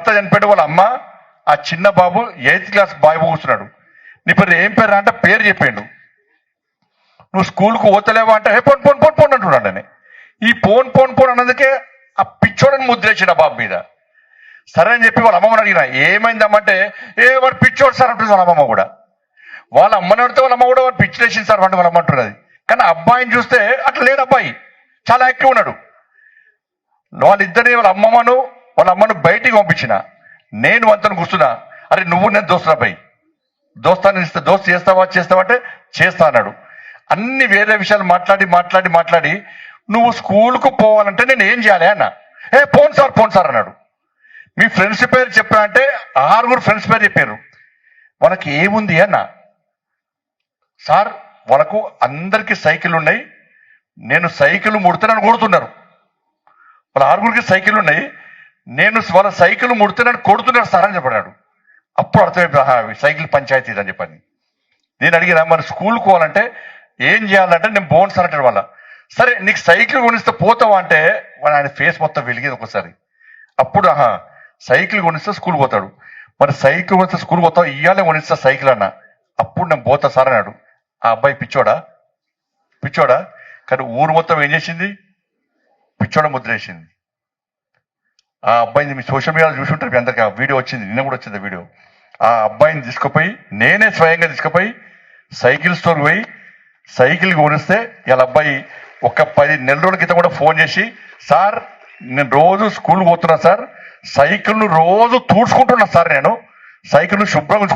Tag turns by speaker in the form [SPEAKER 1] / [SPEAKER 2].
[SPEAKER 1] చనిపోయిన వాళ్ళ అమ్మ ఆ చిన్న బాబు 8th క్లాస్ బాయ్ కూర్చున్నాడు. నీ పేరు ఏం పేరు అంటే పేరు చెప్పిండు. నువ్వు స్కూల్కు పోతలేవా అంటే హే పోన్ పోన్ పోన్ పోన్ అంటున్నాడు. అని ఈ పోన్ పోన్ పోన్ అన్నందుకే ఆ పిచ్చోడని ముద్రేసిన బాబు మీద. సరే అని చెప్పి వాళ్ళ అమ్మమ్మని అడిగిన ఏమైందమ్మంటే వాడు పిచ్చోడు సార్ అంటుంది వాళ్ళ అమ్మమ్మ కూడా. వాళ్ళ అమ్మని అడిగితే వాళ్ళ అమ్మ కూడా వాడు పిచ్చిలేసింది సార్ అంటే వాళ్ళ అమ్మ అంటున్నది. కానీ అబ్బాయిని చూస్తే అట్లా లేడు, అబ్బాయి చాలా యాక్టివ్ ఉన్నాడు. వాళ్ళిద్దరిని వాళ్ళ అమ్మను బయటికి పంపించిన. నేను అంతను కూర్చున్నా, అరే నువ్వు నేను దోస్తున్నా అబ్బాయి, దోస్తు చేస్తావా అంటే చేస్తా అన్నాడు. అన్ని వేరే విషయాలు మాట్లాడి నువ్వు స్కూల్కు పోవాలంటే నేను ఏం చేయాలి అన్న. పోను సార్ అన్నాడు. మీ ఫ్రెండ్స్ పేరు చెప్పా అంటే 6 ఫ్రెండ్స్ పేరు చెప్పారు. వాళ్ళకి ఏముంది అన్న. సార్ వాళ్ళకు అందరికీ సైకిల్ ఉన్నాయి, నేను సైకిల్ ముడితే నన్ను కొడుతున్నారు. వాళ్ళ 6 సైకిల్ ఉన్నాయి, నేను వాళ్ళ సైకిల్ ముడితే నన్ను కొడుతున్నారు సార్ అని చెప్పాడు. అప్పుడు అర్థమైపోయి సైకిల్ పంచాయతీ అని చెప్పని. నేను అడిగినా మరి స్కూల్కి పోవాలంటే ఏం చేయాలంటే నేను పోను సార్ అంటాడు వాళ్ళ. సరే నీకు సైకిల్ కొనిస్తే పోతావా అంటే ఆయన ఫేస్ మొత్తం వెలిగేది ఒకసారి. అప్పుడు సైకిల్ కొనిస్తే స్కూల్ పోతాడు. మరి సైకిల్ కొనిస్తే స్కూల్ పోతావు, ఇయ్యాలే కొనిస్తా సైకిల్ అన్న. అప్పుడు నేను పోతా సార్ అన్నాడు. ఆ అబ్బాయి పిచ్చోడా కానీ ఊరు మొత్తం ఏం చేసింది, పిచ్చోడ ముద్రేసింది. ఆ అబ్బాయిని మీ సోషల్ మీడియాలో చూసి ఉంటారు, మీ అందరికి ఆ వీడియో వచ్చింది, నిన్న కూడా వచ్చింది వీడియో. ఆ అబ్బాయిని తీసుకుపోయి నేనే స్వయంగా తీసుకుపోయి సైకిల్ స్టోర్ పోయి సైకిల్ కొనిస్తే ఇలా అబ్బాయి ఒక 10 నెలల రోజుల క్రితం కూడా ఫోన్ చేసి సార్ నేను రోజు స్కూల్ పోతున్నా సార్, సైకిల్ను రోజు తూడ్చుకుంటున్నా సార్, నేను సైకిల్ను శుభ్రంగా